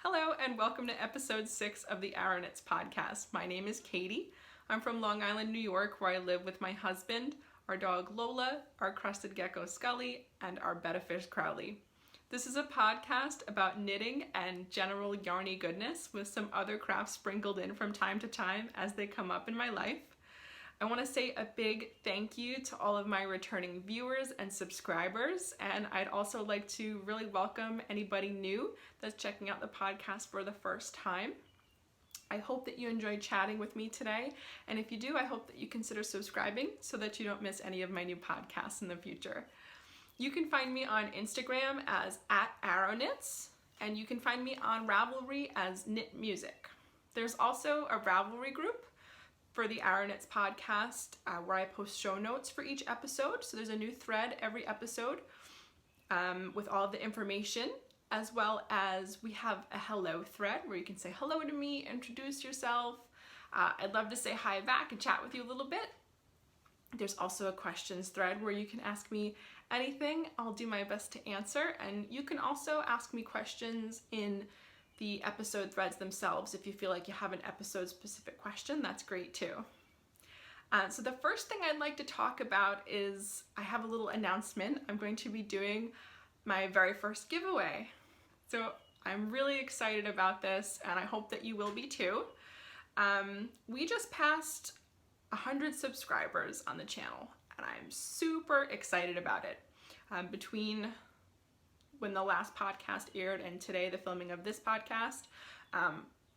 Hello and welcome to episode 6 of the Arrow Knits Podcast. My name is Katie. I'm from Long Island, New York, where I live with my husband, our dog Lola, our crested gecko Scully, and our betta fish Crowley. This is a podcast about knitting and general yarny goodness with some other crafts sprinkled in from time to time as they come up in my life. I want to say a big thank you to all of my returning viewers and subscribers, and I'd also like to really welcome anybody new that's checking out the podcast for the first time. I hope that you enjoyed chatting with me today, and if you do, I hope that you consider subscribing so that you don't miss any of my new podcasts in the future. You can find me on Instagram as @ArrowKnits, and you can find me on Ravelry as knitmusic. There's also a Ravelry group for the Arrow Knits podcast where I post show notes for each episode. So there's a new thread every episode with all of the information, as well as we have a hello thread where you can say hello to me, introduce yourself. I'd love to say hi back and chat with you a little bit. There's also a questions thread where you can ask me anything. I'll do my best to answer, and you can also ask me questions in the episode threads themselves. If you feel like you have an episode specific question, that's great too. So the first thing I'd like to talk about is I have a little announcement. I'm going to be doing my very first giveaway. So I'm really excited about this, and I hope that you will be too. We just passed 100 subscribers on the channel, and I'm super excited about it. Between when the last podcast aired and today, the filming of this podcast,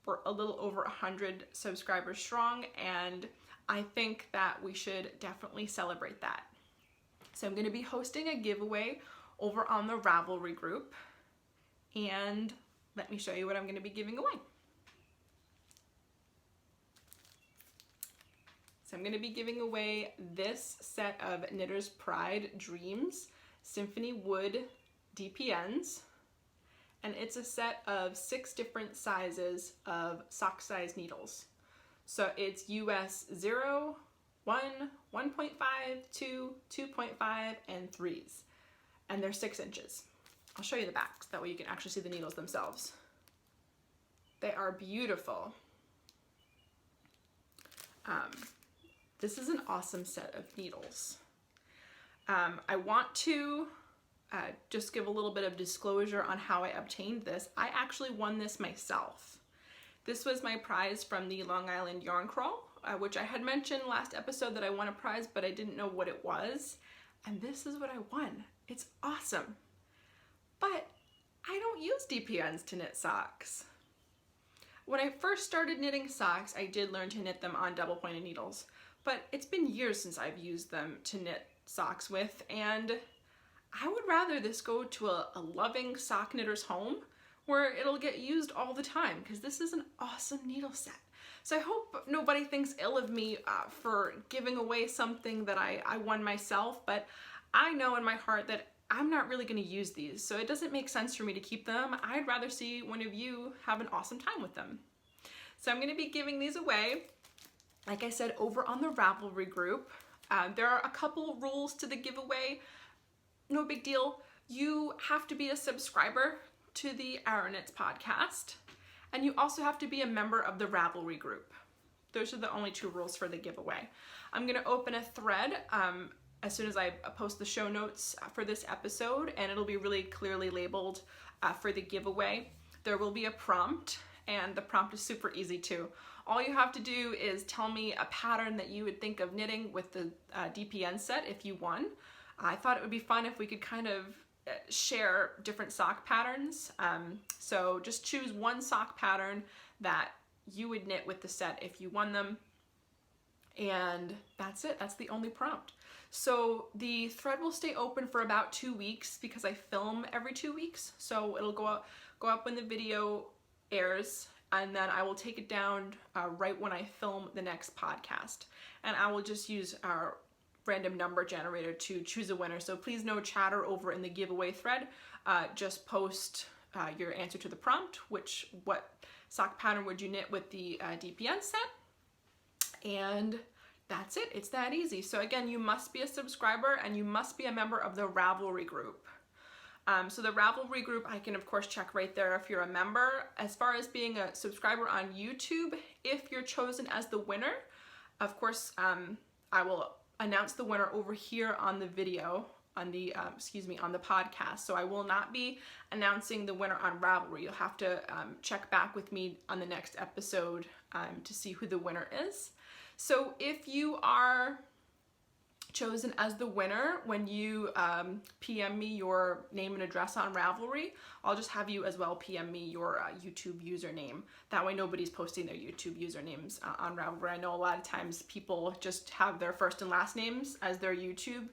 we're a little over 100 subscribers strong, and I think that we should definitely celebrate that. So I'm going to be hosting a giveaway over on the Ravelry group, and let me show you what I'm going to be giving away. So I'm going to be giving away this set of Knitter's Pride Dreams Symphony Wood DPNs, and it's a set of 6 different sizes of sock size needles. So it's US 0, 1, 1.5, 2, 2.5, and 3s, and they're 6 inches. I'll show you the backs, that way you can actually see the needles themselves. They are beautiful. This is an awesome set of needles. I want to just give a little bit of disclosure on how I obtained this. I actually won this myself. This was my prize from the Long Island Yarn Crawl, which I had mentioned last episode that I won a prize, but I didn't know what it was. And this is what I won. It's awesome. But I don't use DPNs to knit socks. When I first started knitting socks, I did learn to knit them on double pointed needles, but it's been years since I've used them to knit socks with, and I would rather this go to a loving sock knitter's home where it'll get used all the time, because this is an awesome needle set. So I hope nobody thinks ill of me for giving away something that I won myself, but I know in my heart that I'm not really going to use these, so it doesn't make sense for me to keep them. I'd rather see one of you have an awesome time with them. So I'm going to be giving these away, like I said, over on the Ravelry group. There are a couple rules to the giveaway. No big deal. You have to be a subscriber to the Arrow Knits podcast, and you also have to be a member of the Ravelry group. Those are the only 2 rules for the giveaway. I'm going to open a thread as soon as I post the show notes for this episode, and it'll be really clearly labeled for the giveaway. There will be a prompt, and the prompt is super easy too. All you have to do is tell me a pattern that you would think of knitting with the DPN set if you won. I thought it would be fun if we could kind of share different sock patterns. So just choose one sock pattern that you would knit with the set if you won them. And that's it. That's the only prompt. So the thread will stay open for about 2 weeks because I film every 2 weeks. So it'll go up when the video airs, and then I will take it down right when I film the next podcast. And I will just use our random number generator to choose a winner. So please no chatter over in the giveaway thread. Just post your answer to the prompt, what sock pattern would you knit with the DPN set, and that's it. It's that easy. So again, you must be a subscriber and you must be a member of the Ravelry group. So the Ravelry group, I can of course check right there if you're a member. As far as being a subscriber on YouTube, if you're chosen as the winner, of course, I will announce the winner over here on the video, on the, on the podcast. So I will not be announcing the winner on Ravelry. You'll have to check back with me on the next episode to see who the winner is. So if you are chosen as the winner, when you PM me your name and address on Ravelry, I'll just have you as well PM me your YouTube username. That way nobody's posting their YouTube usernames on Ravelry. I know a lot of times people just have their first and last names as their YouTube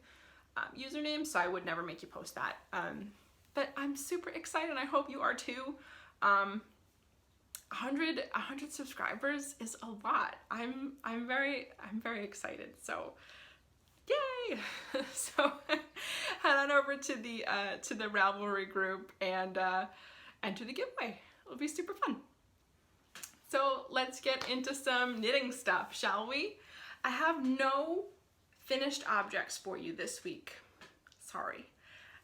username, so I would never make you post that. But I'm super excited, and I hope you are too. 100 subscribers is a lot. I'm very excited. So yay! So head on over to the Ravelry group and enter the giveaway. It'll be super fun. So let's get into some knitting stuff, shall we? I have no finished objects for you this week. Sorry.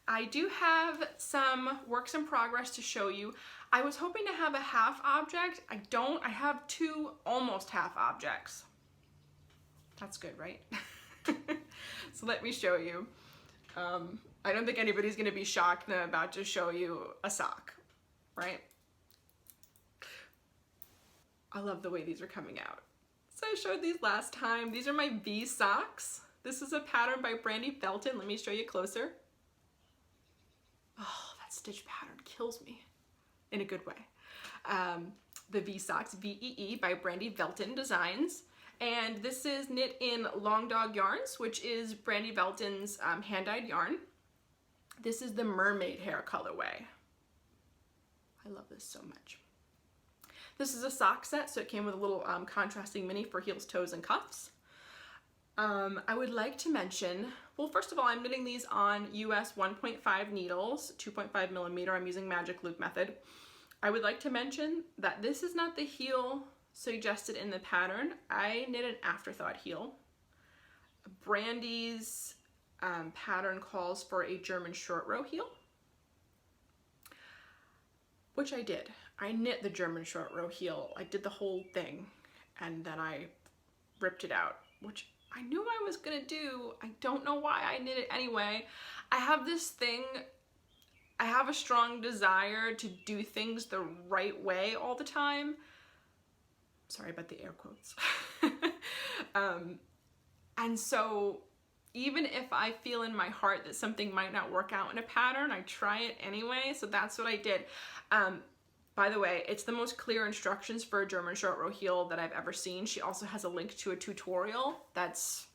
I do have some works in progress to show you. I was hoping to have a half object. I don't. I have two almost half objects. That's good, right? So let me show you. I don't think anybody's gonna be shocked that I'm about to show you a sock, right? I love the way these are coming out. So I showed these last time. These are my V socks. This is a pattern by Brandy Felton. Let me show you closer. Oh, that stitch pattern kills me in a good way. The V socks, V-E-E, by Brandy Felton Designs. And this is knit in Long Dog Yarns, which is Brandy Felton's hand-dyed yarn. This is the mermaid hair colorway. I love this so much. This is a sock set, so it came with a little contrasting mini for heels, toes, and cuffs. I would like to mention, well, first of all, I'm knitting these on US 1.5 needles, 2.5 millimeter. I'm using Magic Loop method. I would like to mention that this is not the heel suggested in the pattern. I knit an afterthought heel. Brandy's pattern calls for a German short row heel, which I did. I knit the German short row heel. I did the whole thing, and then I ripped it out, which I knew I was gonna do. I don't know why I knit it anyway. I have this thing, I have a strong desire to do things the right way all the time. Sorry about the air quotes. And so even if I feel in my heart that something might not work out in a pattern, I try it anyway. So that's what I did. By the way, it's the most clear instructions for a German short row heel that I've ever seen. She also has a link to a tutorial that's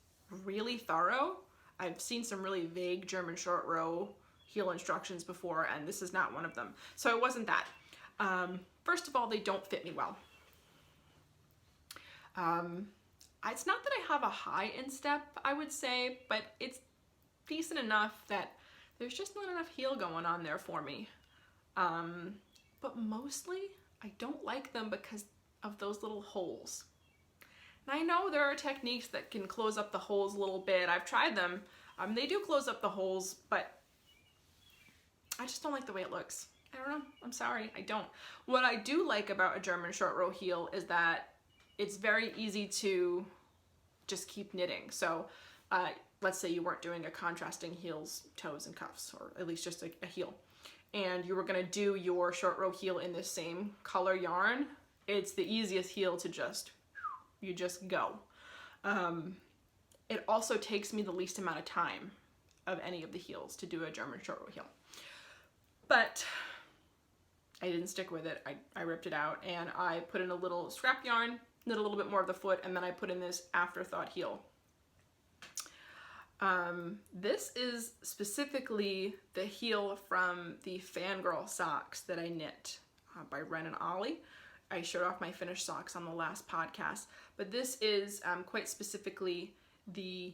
really thorough. I've seen some really vague German short row heel instructions before, and this is not one of them. So it wasn't that. First of all, they don't fit me well. It's not that I have a high instep, I would say, but it's decent enough that there's just not enough heel going on there for me. But mostly I don't like them because of those little holes. And I know there are techniques that can close up the holes a little bit. I've tried them. They do close up the holes, but I just don't like the way it looks. I don't know. I'm sorry. I don't. What I do like about a German short row heel is that it's very easy to just keep knitting. So let's say you weren't doing a contrasting heels, toes, and cuffs, or at least just a heel, and you were gonna do your short row heel in the same color yarn. It's the easiest heel to just go. It also takes me the least amount of time of any of the heels to do a German short row heel. But I didn't stick with it. I ripped it out, and I put in a little scrap yarn, knit a little bit more of the foot, and then I put in this afterthought heel. This is specifically the heel from the Fangirl socks that I knit by Ren and Ollie. I showed off my finished socks on the last podcast, but this is quite specifically the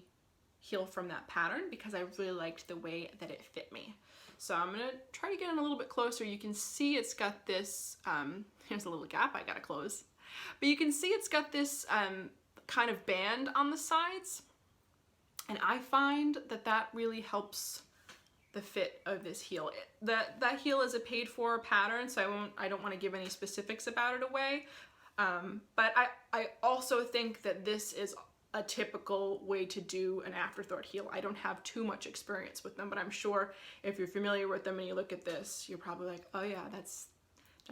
heel from that pattern because I really liked the way that it fit me. So I'm gonna try to get in a little bit closer. You can see it's got this, here's a little gap I gotta close, but you can see it's got this kind of band on the sides. And I find that that really helps the fit of this heel. That heel is a paid for pattern, so I don't want to give any specifics about it away. But I also think that this is a typical way to do an afterthought heel. I don't have too much experience with them, but I'm sure if you're familiar with them and you look at this, you're probably like, oh yeah, that's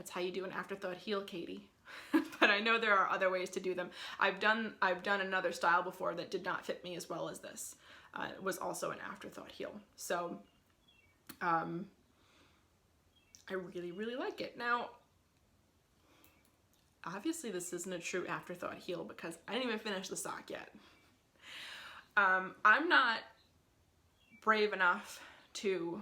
how you do an afterthought heel, Katie. But I know there are other ways to do them. I've done another style before that did not fit me as well as this. It was also an afterthought heel. So I really, really like it. Now, obviously this isn't a true afterthought heel because I didn't even finish the sock yet. I'm not brave enough to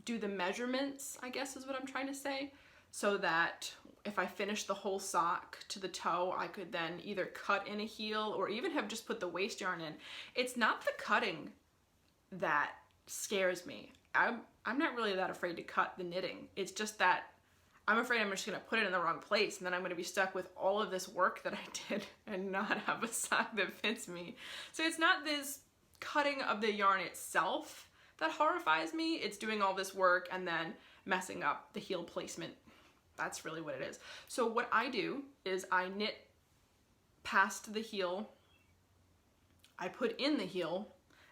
do the measurements, I guess is what I'm trying to say, so that if I finish the whole sock to the toe, I could then either cut in a heel or even have just put the waist yarn in. It's not the cutting that scares me. I'm not really that afraid to cut the knitting. It's just that I'm afraid I'm just gonna put it in the wrong place and then I'm gonna be stuck with all of this work that I did and not have a sock that fits me. So it's not this cutting of the yarn itself that horrifies me. It's doing all this work and then messing up the heel placement. That's really what it is. So what I do is I knit past the heel, I put in the heel,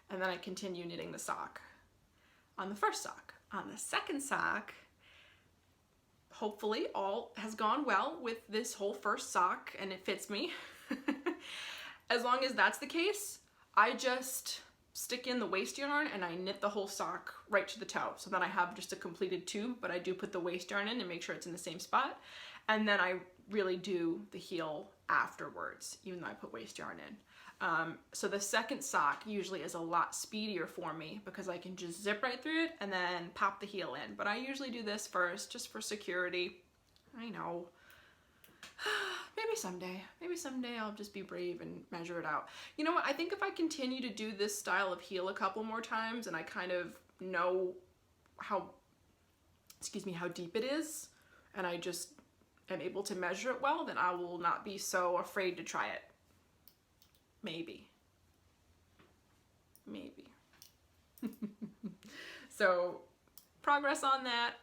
and then I continue knitting the sock on the first sock. On the second sock, hopefully all has gone well with this whole first sock and it fits me. As long as that's the case, I just stick in the waist yarn and I knit the whole sock right to the toe. So then I have just a completed tube, but I do put the waist yarn in and make sure it's in the same spot. And then I really do the heel afterwards, even though I put waist yarn in. So the second sock usually is a lot speedier for me because I can just zip right through it and then pop the heel in. But I usually do this first just for security. I know. Maybe someday I'll just be brave and measure it out. You know what? I think if I continue to do this style of heel a couple more times and I kind of know how deep it is and I just am able to measure it well, then I will not be so afraid to try it. Maybe. So progress on that.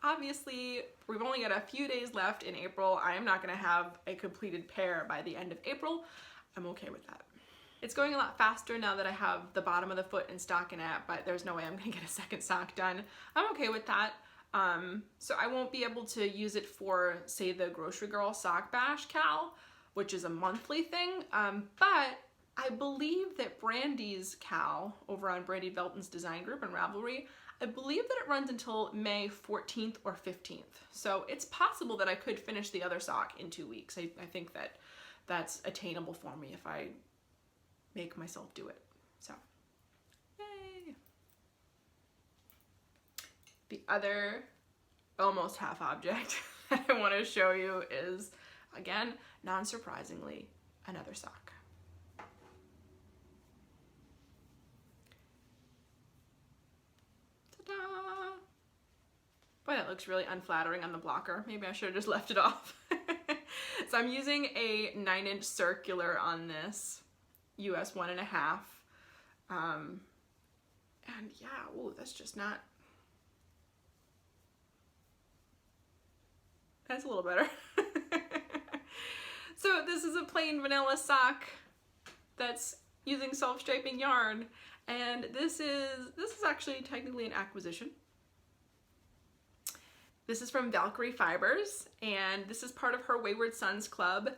Obviously, we've only got a few days left in April. I am not going to have a completed pair by the end of April. I'm okay with that. It's going a lot faster now that I have the bottom of the foot in stockinette, but there's no way I'm going to get a second sock done. I'm okay with that. So I won't be able to use it for, say, the Grocery Girl Sock Bash Cal, which is a monthly thing, but I believe that Brandy's Cal, over on Brandy Velton's design group and Ravelry, I believe that it runs until May 14th or 15th. So it's possible that I could finish the other sock in 2 weeks. I think that that's attainable for me if I make myself do it. So, yay! The other almost half object that I want to show you is, again, non-surprisingly, another sock. Boy, that looks really unflattering on the blocker. Maybe I should have just left it off. So I'm using a 9-inch circular on this, US 1.5. And yeah, ooh, that's just not... That's a little better. So this is a plain vanilla sock that's using self-striping yarn. And this is actually technically an acquisition. This is from Valkyrie Fibers, and this is part of her Wayward Sons Club,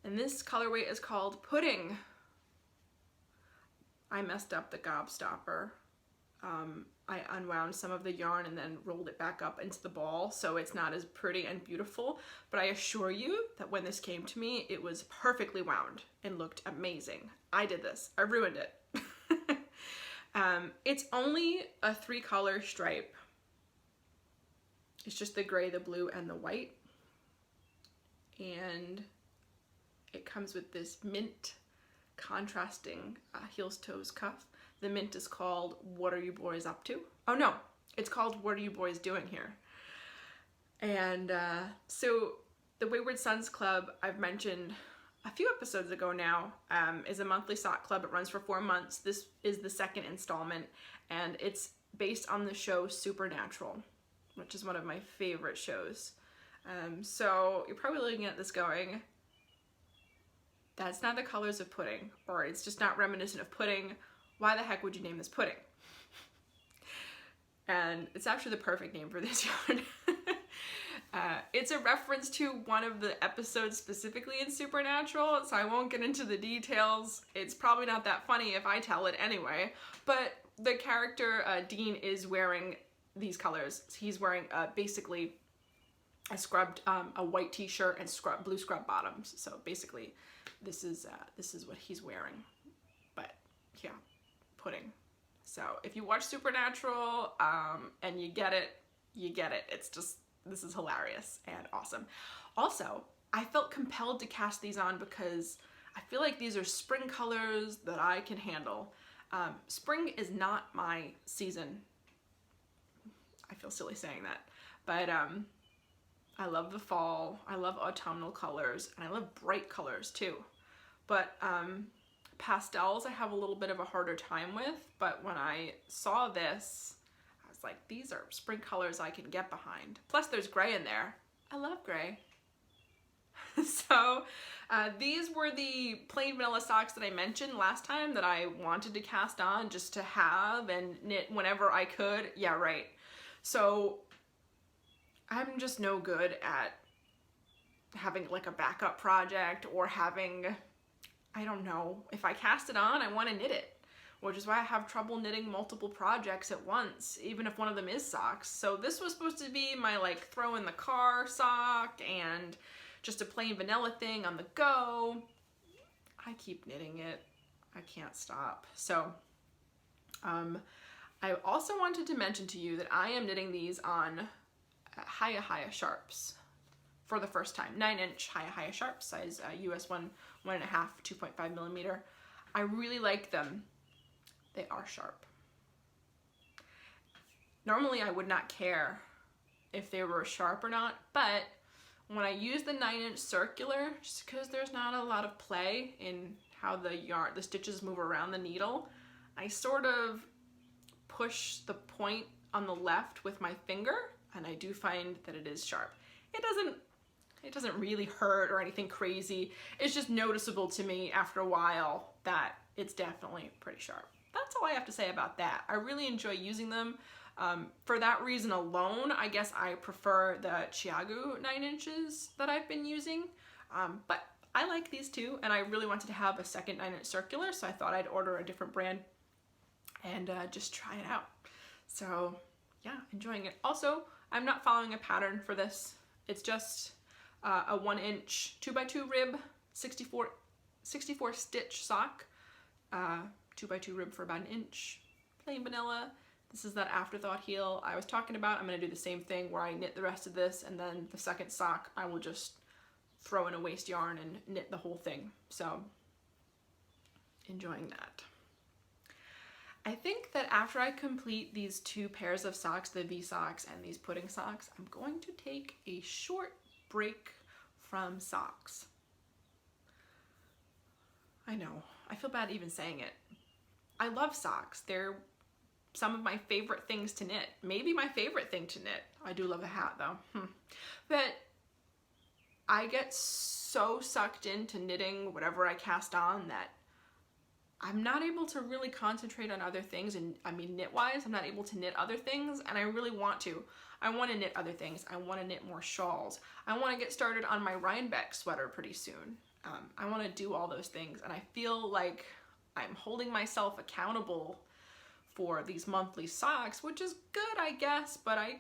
and this colorway is called Pudding. I messed up the gobstopper. I unwound some of the yarn and then rolled it back up into the ball, so it's not as pretty and beautiful, but I assure you that when this came to me, it was perfectly wound and looked amazing. I did this. I ruined it. It's only a 3-color stripe. It's just the gray, the blue, and the white. And it comes with this mint contrasting heels toes cuff. The mint is called What Are You Boys Up To? Oh no, it's called What Are You Boys Doing Here? And so the Wayward Sons Club, I've mentioned a few episodes ago now, is a monthly sock club. It runs for 4 months. This is the second installment, and it's based on the show Supernatural, which is one of my favorite shows. So you're probably looking at this going, that's not the colors of pudding, or it's just not reminiscent of pudding. Why the heck would you name this pudding? And it's actually the perfect name for this yarn. It's a reference to one of the episodes specifically in Supernatural, so I won't get into the details. It's probably not that funny if I tell it anyway, but the character Dean is wearing these colors. He's wearing basically a white t-shirt and blue scrub bottoms. So basically this is what he's wearing, but yeah, pudding. So if you watch Supernatural and you get it. It's just, this is hilarious and awesome. Also, I felt compelled to cast these on because I feel like these are spring colors that I can handle. Spring is not my season. I feel silly saying that, but I love the fall, I love autumnal colors, and I love bright colors too. But pastels I have a little bit of a harder time with, but when I saw this, I was like, these are spring colors I can get behind. Plus there's gray in there. I love gray. So these were the plain vanilla socks that I mentioned last time that I wanted to cast on just to have and knit whenever I could. Yeah, right. So I'm just no good at having like a backup project or having, I don't know, if I cast it on, I want to knit it, which is why I have trouble knitting multiple projects at once, even if one of them is socks. So this was supposed to be my like throw in the car sock and just a plain vanilla thing on the go. I keep knitting it. I can't stop. So I also wanted to mention to you that I am knitting these on Haya Sharps for the first time. 9-inch Haya Sharps, size US 1.5, 2.5 millimeter. I really like them. They are sharp. Normally I would not care if they were sharp or not, but when I use the 9-inch circular, just because there's not a lot of play in how the stitches move around the needle, I sort of push the point on the left with my finger, and I do find that it is sharp. It doesn't really hurt or anything crazy. It's just noticeable to me after a while that it's definitely pretty sharp. That's all I have to say about that. I really enjoy using them. For that reason alone, I guess I prefer the Chiagu 9 inches that I've been using. But I like these too, and I really wanted to have a second 9-inch circular, so I thought I'd order a different brand and just try it out. So yeah, enjoying it. Also, I'm not following a pattern for this. It's just a 1-inch 2x2 rib, 64 stitch sock, 2x2 rib for about 1 inch, plain vanilla. This is that afterthought heel I was talking about. I'm going to do the same thing where I knit the rest of this, and then the second sock I will just throw in a waste yarn and knit the whole thing. So enjoying that. I think that after I complete these 2 pairs of socks, the V socks and these pudding socks, I'm going to take a short break from socks. I know, I feel bad even saying it. I love socks. They're some of my favorite things to knit. Maybe my favorite thing to knit. I do love a hat though. But I get so sucked into knitting whatever I cast on that I'm not able to really concentrate on other things, and I mean knit-wise, I'm not able to knit other things, and I really want to. I want to knit other things. I want to knit more shawls. I want to get started on my Rhinebeck sweater pretty soon. I want to do all those things, and I feel like I'm holding myself accountable for these monthly socks, which is good, I guess, but I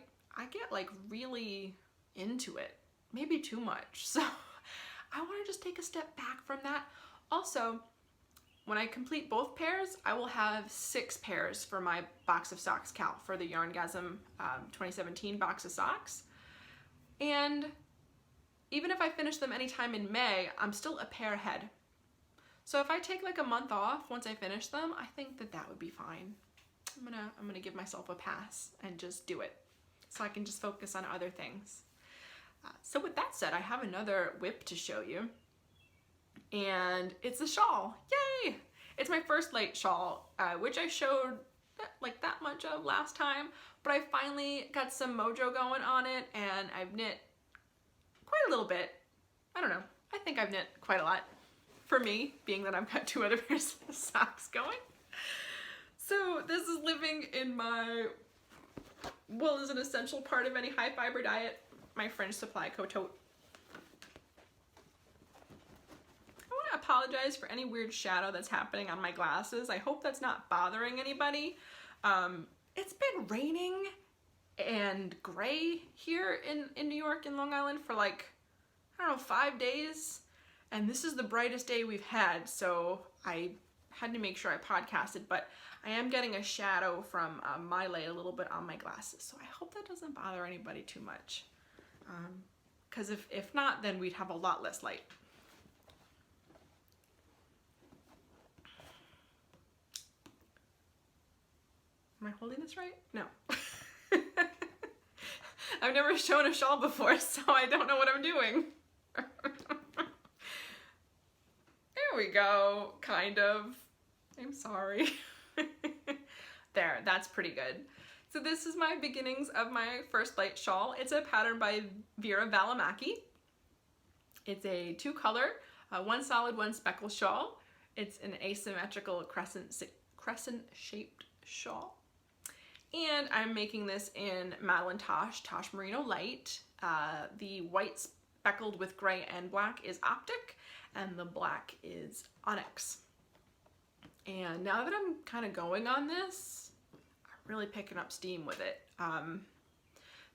get like really into it, maybe too much. So I want to just take a step back from that. Also, when I complete both pairs, I will have 6 pairs for my box of socks count for the Yarngasm 2017 box of socks. And even if I finish them anytime in May, I'm still a pair ahead. So if I take like a month off once I finish them, I think that that would be fine. I'm gonna give myself a pass and just do it, so I can just focus on other things. So with that said, I have another whip to show you. and it's a shawl. Yay! It's my first light shawl, which I showed like that much of last time, but I finally got some mojo going on it, and I've knit quite a little bit. I don't know, I think I've knit quite a lot for me, being that I've got 2 other pairs of socks going. So this is living in my, well, is an essential part of any high fiber diet, my French Supply Co-tote. I want to apologize for any weird shadow that's happening on my glasses. I hope that's not bothering anybody. It's been raining and gray here in New York and Long Island for like, I don't know, 5 days. And this is the brightest day we've had, so I had to make sure I podcasted, but I am getting a shadow from my light a little bit on my glasses, so I hope that doesn't bother anybody too much. Because if not, then we'd have a lot less light. Am I holding this right? No. I've never shown a shawl before, so I don't know what I'm doing. There we go, kind of. I'm sorry. There, that's pretty good. So this is my beginnings of my first light shawl. It's a pattern by Vera Valimaki. It's a 2-color, 1 solid, 1 speckle shawl. It's an asymmetrical crescent-shaped shawl. And I'm making this in Madeline Tosh Merino Light. The white speckled with gray and black is Optic, and the black is Onyx. And now that I'm kind of going on this, I'm really picking up steam with it.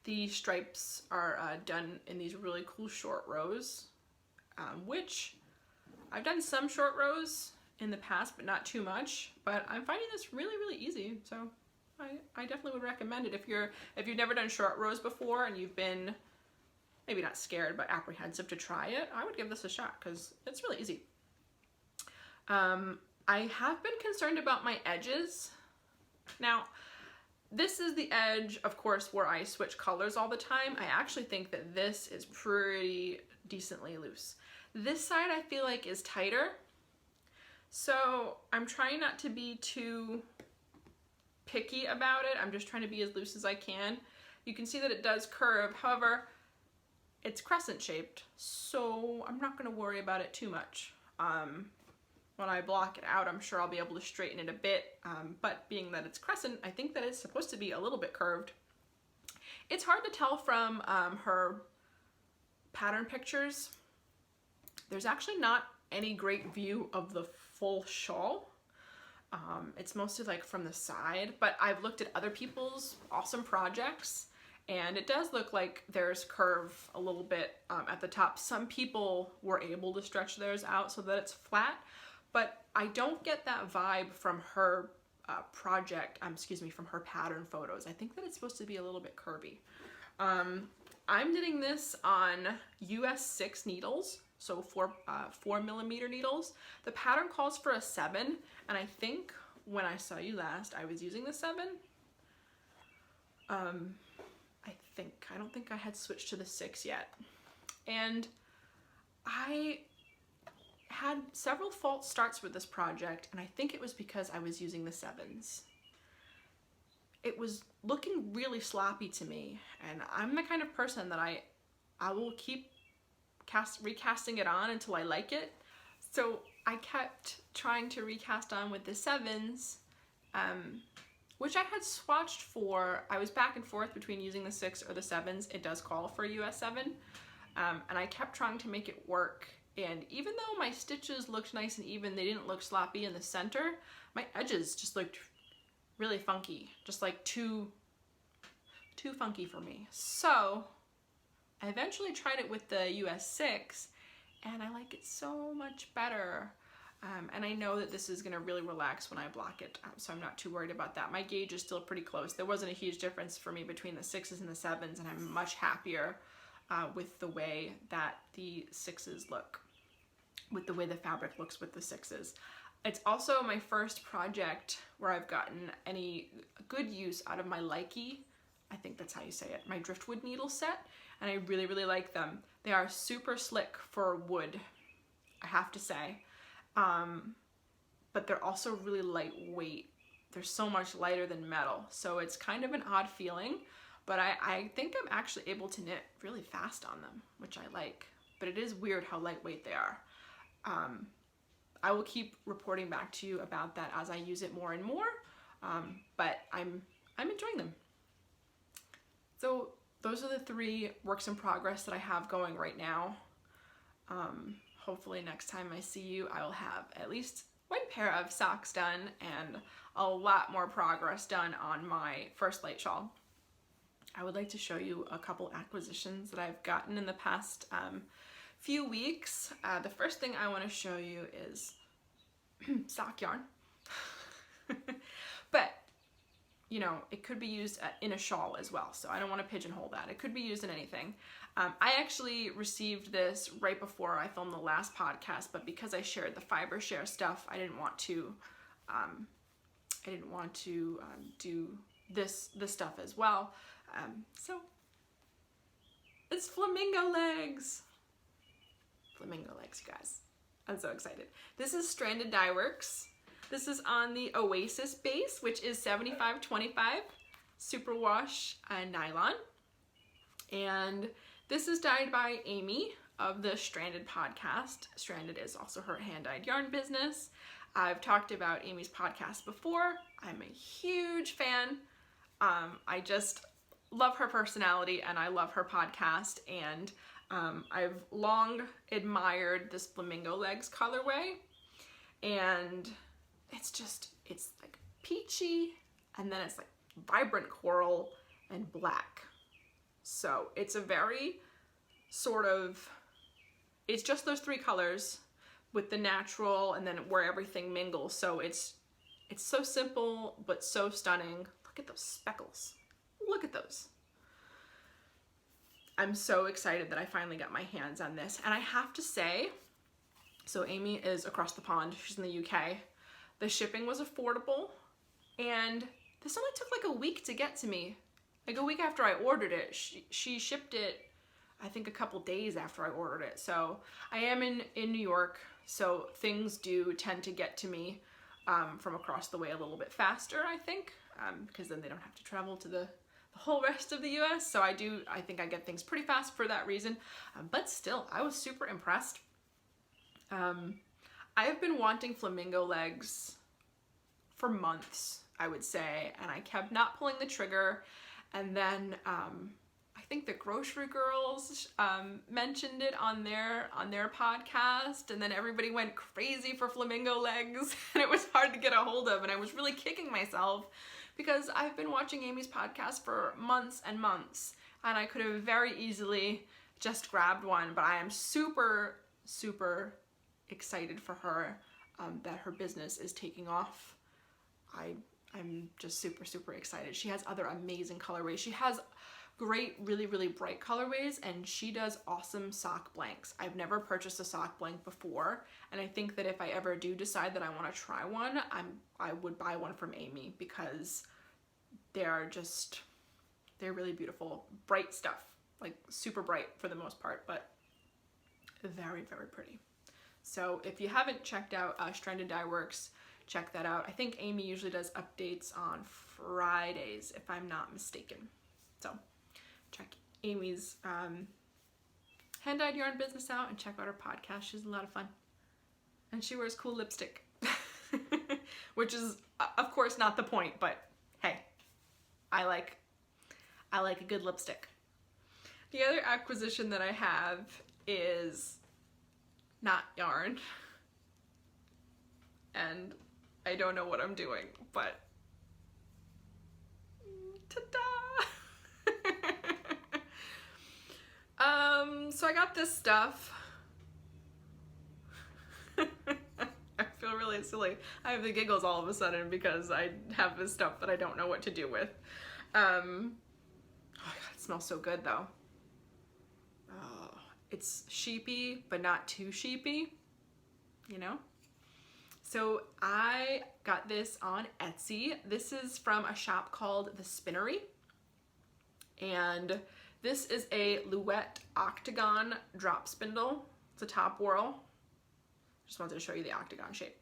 The stripes are done in these really cool short rows, which I've done some short rows in the past, but not too much. But I'm finding this really, really easy, so I definitely would recommend it if you've never done short rows before and you've been maybe not scared but apprehensive to try it. I would give this a shot because it's really easy. I have been concerned about my edges. Now, this is the edge, of course, where I switch colors all the time. I actually think that this is pretty decently loose. This side I feel like is tighter. So I'm trying not to be too picky about it. I'm just trying to be as loose as I can. You can see that it does curve. However, it's crescent shaped, so I'm not going to worry about it too much. When I block it out, I'm sure I'll be able to straighten it a bit, but being that it's crescent, I think that it's supposed to be a little bit curved. It's hard to tell from her pattern pictures. There's actually not any great view of the full shawl. It's mostly like from the side, but I've looked at other people's awesome projects, and it does look like there's curve a little bit at the top. Some people were able to stretch theirs out so that it's flat, but I don't get that vibe from her from her pattern photos. I think that it's supposed to be a little bit curvy. I'm knitting this on US 6 needles, so 4mm needles. The pattern calls for a 7, and I think when I saw you last, I was using the 7. I don't think I had switched to the 6 yet. And I had several false starts with this project, and I think it was because I was using the 7s. It was looking really sloppy to me, and I'm the kind of person that I will keep recasting it on until I like it. So I kept trying to recast on with the 7s, which I had swatched for. I was back and forth between using the 6 or the 7s. It does call for US 7, and I kept trying to make it work. And even though my stitches looked nice and even, they didn't look sloppy in the center, my edges just looked really funky, just like too funky for me. So I eventually tried it with the US 6, and I like it so much better. And I know that this is gonna really relax when I block it, so I'm not too worried about that. My gauge is still pretty close. There wasn't a huge difference for me between the 6s and the 7s, and I'm much happier with the way that the 6s look, with the way the fabric looks with the 6s. It's also my first project where I've gotten any good use out of my Likey, I think that's how you say it, my driftwood needle set, and I really, really like them. They are super slick for wood. I have to say. But they're also really lightweight. They're so much lighter than metal. So it's kind of an odd feeling, but I think I'm actually able to knit really fast on them, which I like. But it is weird how lightweight they are. I will keep reporting back to you about that as I use it more and more, but I'm enjoying them. So those are the 3 works in progress that I have going right now. Hopefully next time I see you, I will have at least 1 pair of socks done and a lot more progress done on my first light shawl. I would like to show you a couple acquisitions that I've gotten in the past few weeks. The first thing I want to show you is sock yarn. But, you know, it could be used in a shawl as well, so I don't want to pigeonhole that. It could be used in anything. I actually received this right before I filmed the last podcast, but because I shared the fiber share stuff, I didn't want to do this stuff as well. So it's flamingo legs. Flamingo legs, you guys. I'm so excited. This is Stranded Dye Works. This is on the Oasis base, which is 75/25 superwash nylon. And this is dyed by Amy of the Stranded podcast. Stranded is also her hand-dyed yarn business. I've talked about Amy's podcast before. I'm a huge fan. I just love her personality and I love her podcast, and I've long admired this flamingo legs colorway, and it's like peachy, and then it's like vibrant coral and black. So it's a very sort of, it's just those 3 colors with the natural and then where everything mingles. So it's so simple but so stunning. Look at those speckles. Look at those. I'm so excited that I finally got my hands on this. And I have to say, so Amy is across the pond. She's in the UK. The shipping was affordable, and this only took like a week to get to me. Like a week after I ordered it. She shipped it, I think, a couple days after I ordered it. So I am in New York, so things do tend to get to me from across the way a little bit faster, I think, because then they don't have to travel to the whole rest of the US. So I think I get things pretty fast for that reason. But still, I was super impressed. I've been wanting flamingo legs for months, I would say, and I kept not pulling the trigger. And then I think the Grocery Girls mentioned it on their podcast, and then everybody went crazy for flamingo legs, and it was hard to get a hold of, and I was really kicking myself because I've been watching Amy's podcast for months and months, and I could have very easily just grabbed one, but I am super, super excited for her that her business is taking off. I'm just super, super excited. She has other amazing colorways. She has great, really, really bright colorways, and she does awesome sock blanks. I've never purchased a sock blank before, and I think that if I ever do decide that I want to try one, I would buy one from Amy because they're really beautiful, bright stuff, like super bright for the most part, but very, very pretty. So if you haven't checked out Stranded Dye Works, check that out. I think Amy usually does updates on Fridays, if I'm not mistaken. So check Amy's hand-dyed yarn business out and check out her podcast. She's a lot of fun. And she wears cool lipstick, which is, of course, not the point, but hey, I like a good lipstick. The other acquisition that I have is not yarn, and I don't know what I'm doing, but ta-da! So I got this stuff. I feel really silly. I have the giggles all of a sudden because I have this stuff that I don't know what to do with. Oh God, it smells so good though. Oh, it's sheepy, but not too sheepy, you know? So I got this on Etsy. This is from a shop called The Spinnery. And this is a Louette Octagon drop spindle. It's a top whirl. Just wanted to show you the octagon shape.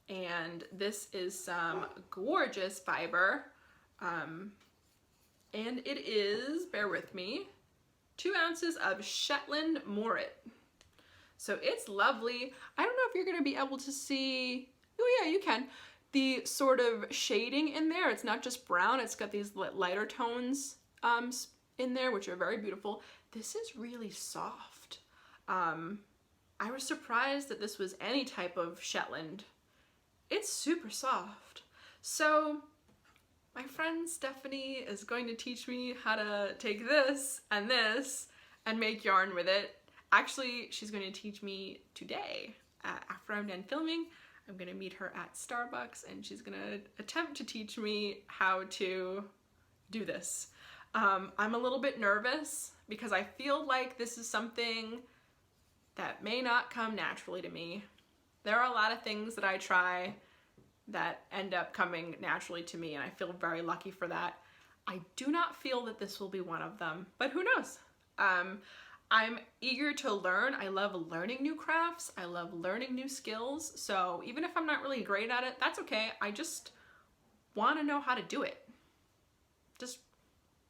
And this is some gorgeous fiber. And it is, bear with me, 2 ounces of Shetland Morit. So it's lovely. I don't know if you're gonna be able to see, oh yeah, you can, the sort of shading in there. It's not just brown, it's got these lighter tones in there, which are very beautiful. This is really soft. I was surprised that this was any type of Shetland. It's super soft. So my friend Stephanie is going to teach me how to take this and make yarn with it. Actually, she's going to teach me today. After I'm done filming, I'm going to meet her at Starbucks and she's going to attempt to teach me how to do this. I'm a little bit nervous because I feel like this is something that may not come naturally to me. There are a lot of things that I try that end up coming naturally to me, and I feel very lucky for that. I do not feel that this will be one of them, but who knows? I'm eager to learn. I love learning new crafts. I love learning new skills. So even if I'm not really great at it, that's okay. I just want to know how to do it. Just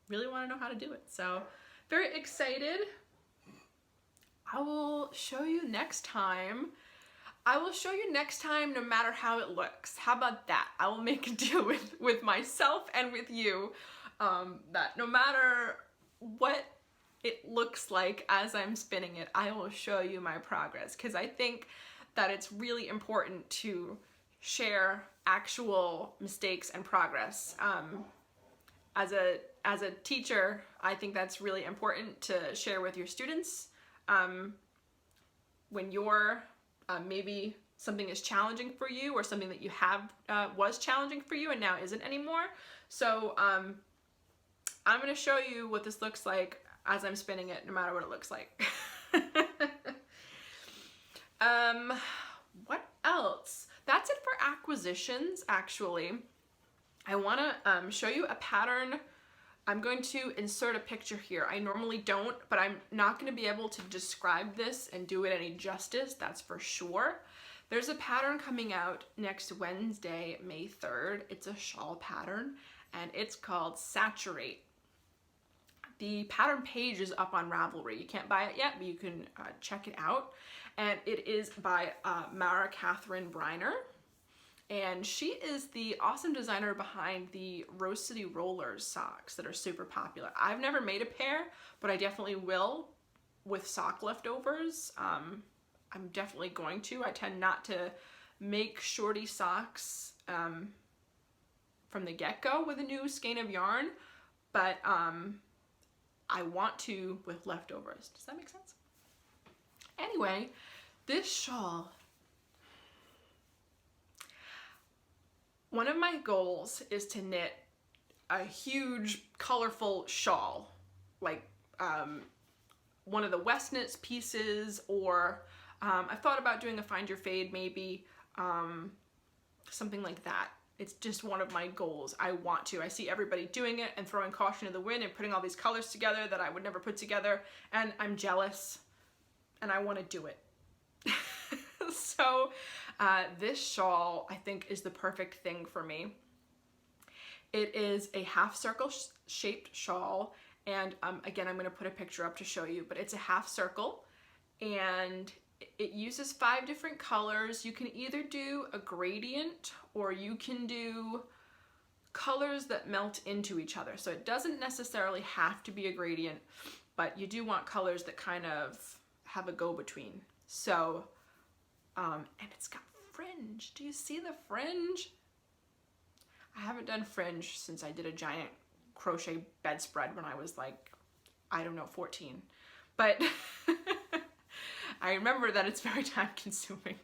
really want to know how to do it. So very excited. I will show you next time. I will show you next time no matter how it looks. How about that? I will make a deal with myself and with you that no matter what it looks like as I'm spinning it, I will show you my progress, because I think that it's really important to share actual mistakes and progress. As a teacher, I think that's really important to share with your students. When you're maybe something is challenging for you, or something that you have was challenging for you and now isn't anymore. So I'm going to show you what this looks like as I'm spinning it, no matter what it looks like. What else? That's it for acquisitions, actually. I want to show you a pattern. I'm going to insert a picture here. I normally don't, but I'm not going to be able to describe this and do it any justice, that's for sure. There's a pattern coming out next Wednesday, May 3rd. It's a shawl pattern, and it's called Saturate. The pattern page is up on Ravelry. You can't buy it yet, but you can check it out. And it is by Mara Catherine Briner. And she is the awesome designer behind the Rose City Rollers socks that are super popular. I've never made a pair, but I definitely will with sock leftovers. I'm definitely going to. I tend not to make shorty socks from the get-go with a new skein of yarn, but I want to with leftovers. Does that make sense? Anyway, this shawl, one of my goals is to knit a huge, colorful shawl, like one of the West Knits pieces, or I've thought about doing a Find Your Fade, maybe something like that. It's just one of my goals. I want to. I see everybody doing it and throwing caution to the wind and putting all these colors together that I would never put together, and I'm jealous and I want to do it. So this shawl, I think, is the perfect thing for me. It is a half circle shaped shawl, and again, I'm going to put a picture up to show you, but it's a half circle, and it uses 5 different colors. You can either do a gradient, or you can do colors that melt into each other. So it doesn't necessarily have to be a gradient, but you do want colors that kind of have a go-between. So, and it's got fringe. Do you see the fringe? I haven't done fringe since I did a giant crochet bedspread when I was like, I don't know, 14. But I remember that it's very time consuming.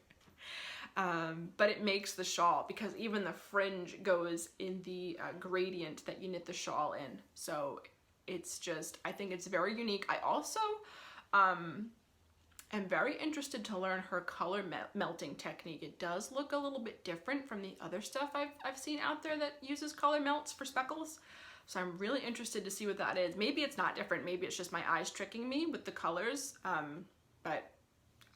But it makes the shawl, because even the fringe goes in the gradient that you knit the shawl in. So it's just, I think it's very unique. I also am very interested to learn her color melting technique. It does look a little bit different from the other stuff I've seen out there that uses color melts for speckles. So I'm really interested to see what that is. Maybe it's not different. Maybe it's just my eyes tricking me with the colors. But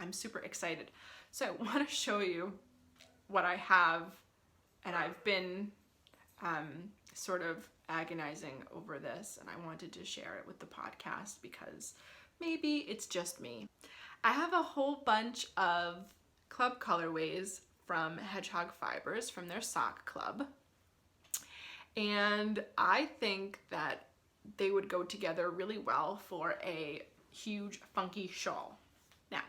I'm super excited. So I want to show you what I have, and I've been sort of agonizing over this, and I wanted to share it with the podcast because maybe it's just me. I have a whole bunch of club colorways from Hedgehog Fibers from their sock club, and I think that they would go together really well for a huge funky shawl. Now,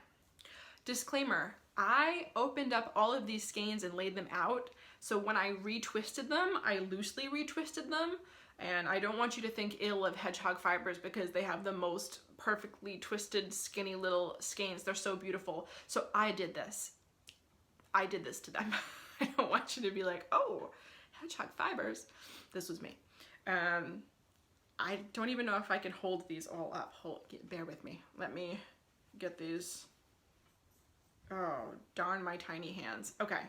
disclaimer, I opened up all of these skeins and laid them out, so when I retwisted them, I loosely retwisted them, and I don't want you to think ill of Hedgehog Fibers because they have the most perfectly twisted, skinny little skeins. They're so beautiful. So I did this. I did this to them. I don't want you to be like, oh, Hedgehog Fibers. This was me. I don't even know if I can hold these all up. Bear with me. Let me get these. Oh, darn my tiny hands. Okay,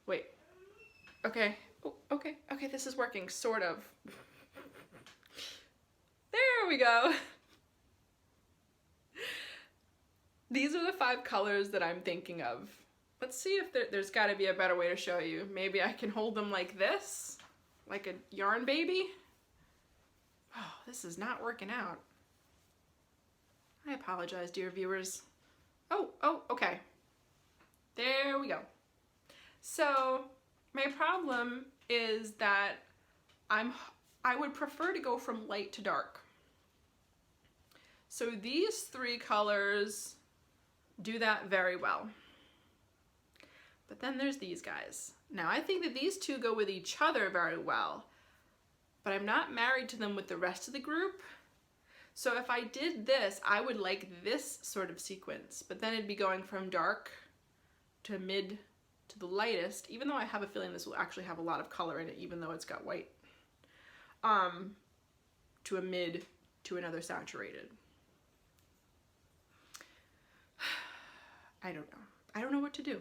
wait. Okay, oh, okay, this is working, sort of. There we go. These are the 5 colors that I'm thinking of. Let's see if there's got to be a better way to show you. Maybe I can hold them like this, like a yarn baby. Oh, this is not working out. I apologize, dear viewers. Oh, okay. There we go. So my problem is that I would prefer to go from light to dark. So these 3 colors do that very well. But then there's these guys. Now I think that these 2 go with each other very well, but I'm not married to them with the rest of the group. So if I did this, I would like this sort of sequence, but then it'd be going from dark to mid to the lightest, even though I have a feeling this will actually have a lot of color in it, even though it's got white, to a mid to another saturated. I don't know. I don't know what to do.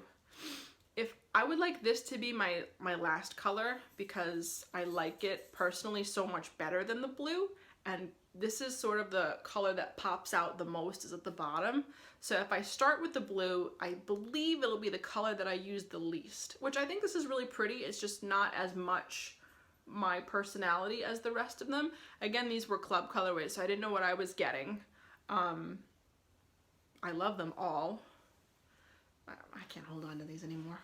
If I would like this to be my last color because I like it personally so much better than the blue, and this is sort of the color that pops out the most is at the bottom. So if I start with the blue, I believe it'll be the color that I use the least, which I think this is really pretty. It's just not as much my personality as the rest of them. Again, these were club colorways, so I didn't know what I was getting. I love them all. I can't hold on to these anymore.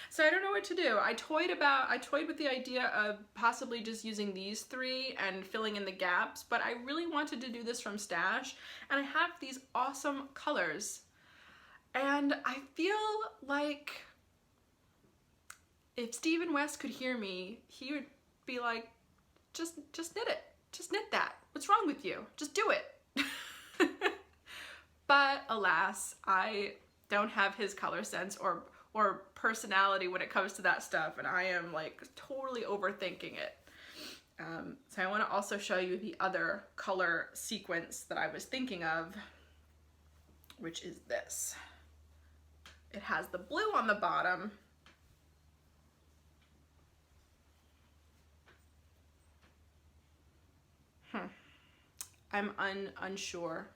So I don't know what to do. I toyed with the idea of possibly just using these 3 and filling in the gaps, but I really wanted to do this from stash, and I have these awesome colors. And I feel like if Stephen West could hear me, he would be like, just knit it. Just knit that. What's wrong with you? Just do it. But alas, I don't have his color sense or personality when it comes to that stuff, and I am like totally overthinking it. So I want to also show you the other color sequence that I was thinking of, which is this. It has the blue on the bottom. I'm unsure.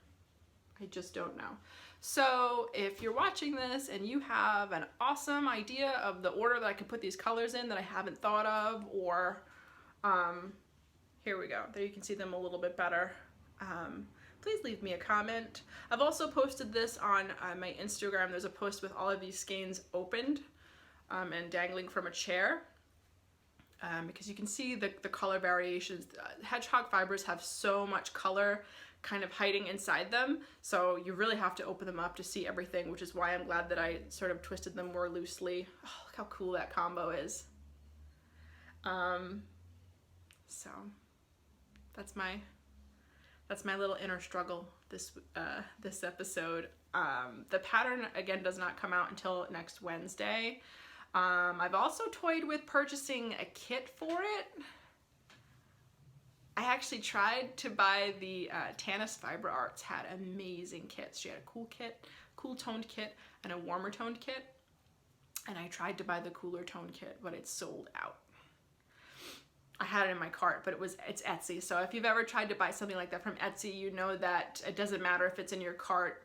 I just don't know. So if you're watching this and you have an awesome idea of the order that I could put these colors in that I haven't thought of, or here we go, there you can see them a little bit better, please leave me a comment. I've also posted this on my Instagram. There's a post with all of these skeins opened and dangling from a chair, because you can see the color variations. Hedgehog Fibers have so much color kind of hiding inside them, so you really have to open them up to see everything, which is why I'm glad that I sort of twisted them more loosely. Oh, look how cool that combo is. So that's my little inner struggle this episode. The pattern again does not come out until next Wednesday. I've also toyed with purchasing a kit for it. I actually tried to buy the Tanis Fiber Arts had amazing kits. She had a cool kit, cool toned kit, and a warmer toned kit. And I tried to buy the cooler toned kit, but it's sold out. I had it in my cart, but it's Etsy. So if you've ever tried to buy something like that from Etsy, you know that it doesn't matter if it's in your cart.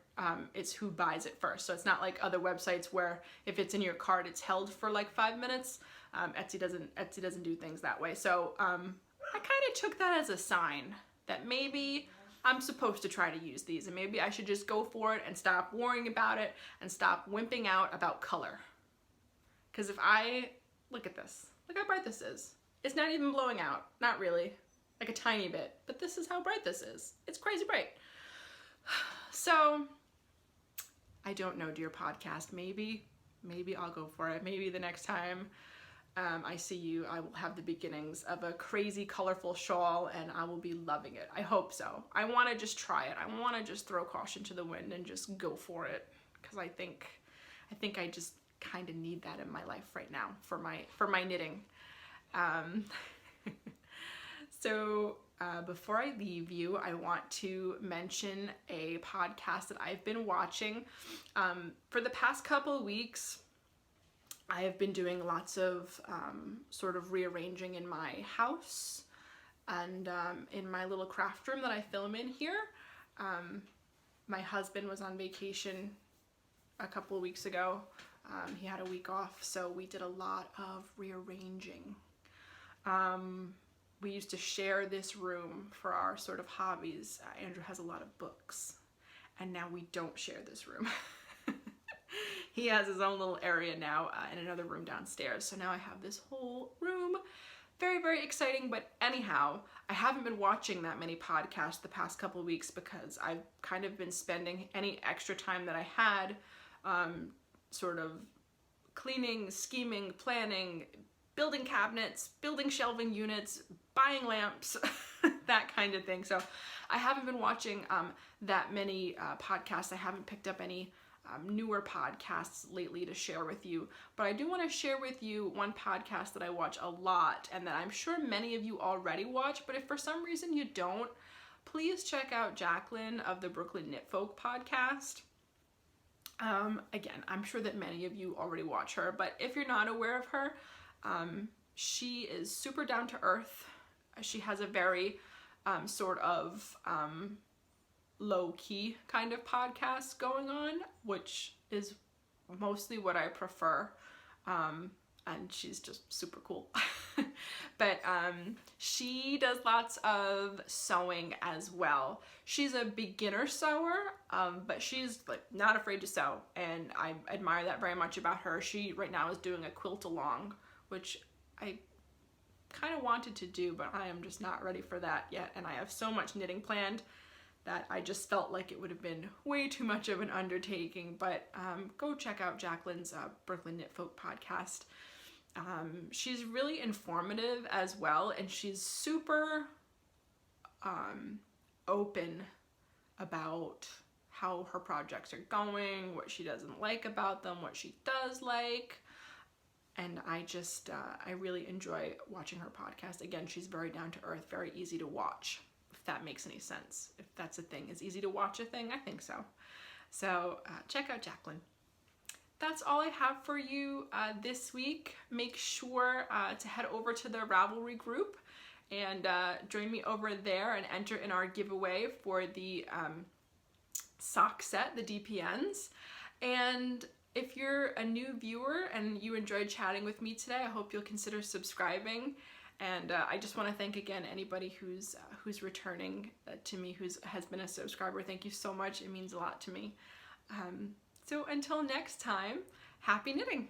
it's who buys it first. So it's not like other websites where if it's in your cart, it's held for like 5 minutes. Etsy doesn't do things that way. So I kind of took that as a sign that maybe I'm supposed to try to use these, and maybe I should just go for it and stop worrying about it and stop wimping out about color. Because if I look at this, look how bright this is. It's not even blowing out, not really, like a tiny bit, but this is how bright this is. It's crazy bright. So I don't know, dear podcast, maybe I'll go for it. Maybe the next time I see you, I will have the beginnings of a crazy colorful shawl and I will be loving it. I hope so. I want to just try it. I want to just throw caution to the wind and just go for it, because I think I just kind of need that in my life right now for my knitting. So before I leave you, I want to mention a podcast that I've been watching. For the past couple of weeks, I have been doing lots of sort of rearranging in my house and in my little craft room that I film in here. My husband was on vacation a couple of weeks ago. He had a week off, so we did a lot of rearranging. We used to share this room for our sort of hobbies. Andrew has a lot of books, and now we don't share this room. He has his own little area now in another room downstairs. So now I have this whole room. Very, very exciting. But anyhow, I haven't been watching that many podcasts the past couple of weeks because I've kind of been spending any extra time that I had sort of cleaning, scheming, planning, building cabinets, building shelving units, buying lamps, that kind of thing. So I haven't been watching that many podcasts. I haven't picked up any newer podcasts lately to share with you, but I do want to share with you one podcast that I watch a lot and that I'm sure many of you already watch, but if for some reason you don't, please check out Jacqueline of the Brooklyn Knit Folk podcast. Again, I'm sure that many of you already watch her, but if you're not aware of her, she is super down to earth. She has a very sort of low-key kind of podcast going on, which is mostly what I prefer, and she's just super cool. But she does lots of sewing as well. She's a beginner sewer, but she's like not afraid to sew, and I admire that very much about her. She right now is doing a quilt along, which I kind of wanted to do, but I am just not ready for that yet, and I have so much knitting planned that I just felt like it would have been way too much of an undertaking. But go check out Jacqueline's Brooklyn Knit Folk podcast. She's really informative as well, and she's super open about how her projects are going, what she doesn't like about them, what she does like. And I just, I really enjoy watching her podcast. Again, she's very down to earth, very easy to watch, if that makes any sense. If that's a thing, is easy to watch a thing? I think so. So check out Jacqueline. That's all I have for you this week. Make sure to head over to the Ravelry group and join me over there and enter in our giveaway for the sock set, the DPNs. And if you're a new viewer and you enjoyed chatting with me today, I hope you'll consider subscribing. And I just want to thank again anybody who's returning to me, has been a subscriber. Thank you so much. It means a lot to me. So until next time, happy knitting.